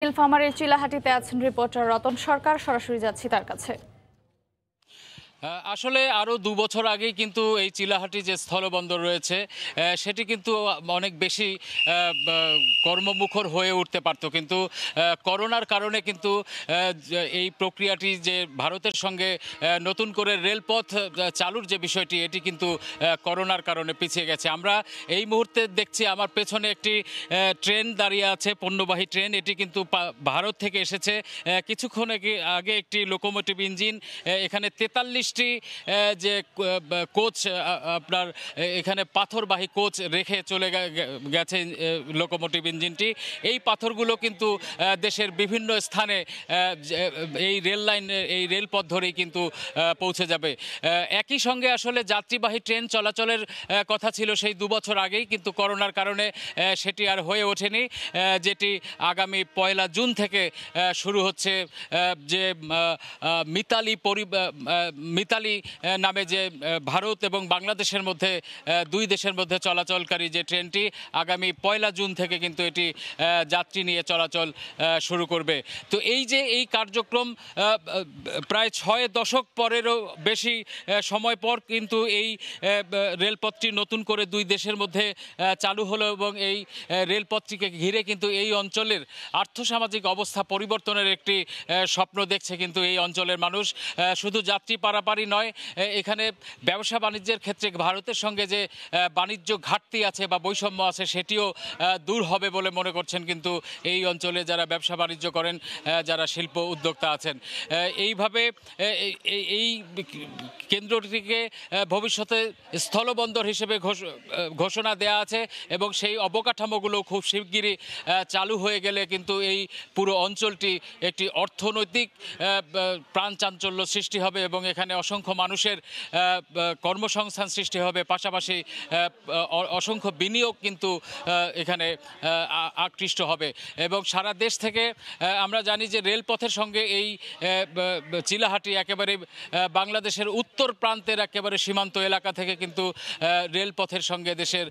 নীলফামারীর চিলাহাটিতে আছেন রিপোর্টার রতন সরকার, সরাসরি যাচ্ছি তার কাছে। আসলে আরও 2 বছর আগেই কিন্তু এই চিলাহাটি যে স্থলবন্দর রয়েছে সেটি কিন্তু অনেক বেশি কর্মমুখর হয়ে উঠতে পারত, কিন্তু করোনার কারণে কিন্তু এই প্রক্রিয়াটি যে ভারতের সঙ্গে নতুন করে রেলপথ চালুর যে বিষয়টি, এটি কিন্তু করোনার কারণে পিছিয়ে গেছে। আমরা এই মুহূর্তে দেখছি আমার পেছনে একটি ট্রেন দাঁড়িয়ে আছে, পণ্যবাহী ট্রেন। এটি কিন্তু ভারত থেকে এসেছে। কিছুক্ষণ আগে একটি লোকোমোটিভ ইঞ্জিন, এখানে 43 যে কোচ, আপনার এখানে পাথরবাহী কোচ রেখে চলে গেছে লোকোমোটিভ ইঞ্জিনটি। এই পাথরগুলো কিন্তু দেশের বিভিন্ন স্থানে এই রেল লাইন, এই রেলপথ ধরেই কিন্তু পৌঁছে যাবে। একই সঙ্গে আসলে যাত্রীবাহী ট্রেন চলাচলের কথা ছিল সেই 2 বছর আগেই, কিন্তু করোনার কারণে সেটি আর হয়ে ওঠেনি, যেটি আগামী 1 জুন থেকে শুরু হচ্ছে। যে মিতালি নামে যে ভারত এবং বাংলাদেশের মধ্যে, দুই দেশের মধ্যে চলাচলকারী যে ট্রেনটি, আগামী 1 জুন থেকে কিন্তু এটি যাত্রী নিয়ে চলাচল শুরু করবে। তো এই যে এই কার্যক্রম প্রায় 6 দশক পরেরও বেশি সময় পর কিন্তু এই রেলপথটি নতুন করে দুই দেশের মধ্যে চালু হলো, এবং এই রেলপথটিকে ঘিরে কিন্তু এই অঞ্চলের আর্থসামাজিক অবস্থা পরিবর্তনের একটি স্বপ্ন দেখছে কিন্তু এই অঞ্চলের মানুষ। শুধু যাত্রী পারাপারই নয়, এখানে ব্যবসা বাণিজ্যের ক্ষেত্রে ভারতের সঙ্গে যে বাণিজ্য ঘাটতি আছে বা বৈষম্য আছে, সেটিও দূর হবে বলে মনে করছেন কিন্তু এই অঞ্চলে যারা ব্যবসা বাণিজ্য করেন, যারা শিল্প উদ্যোক্তা আছেন। এইভাবে এই কেন্দ্রটিকে ভবিষ্যতে স্থলবন্দর হিসেবে ঘোষণা দেয়া আছে, এবং সেই অবকাঠামোগুলো খুব শিগগিরই চালু হয়ে গেলে কিন্তু এই পুরো অঞ্চলটি একটি অর্থনৈতিক প্রাণচাঞ্চল্য সৃষ্টি হবে, এবং এখানে অসংখ্য মানুষের কর্মসংস্থান সৃষ্টি হবে, পাশাপাশি অসংখ্য বিনিয়োগ কিন্তু এখানে আকৃষ্ট হবে। এবং সারা দেশ থেকে আমরা জানি যে রেলপথের সঙ্গে এই চিলাহাটি একেবারে বাংলাদেশের উত্তর প্রান্তের একেবারে সীমান্ত এলাকা থেকে কিন্তু রেলপথের সঙ্গে দেশের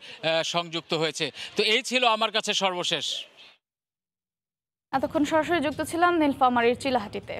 সংযুক্ত হয়েছে। তো এই ছিল আমার কাছে সর্বশেষ। এতক্ষণ সরাসরি যুক্ত ছিলাম নীলফামারীর চিলাহাটিতে।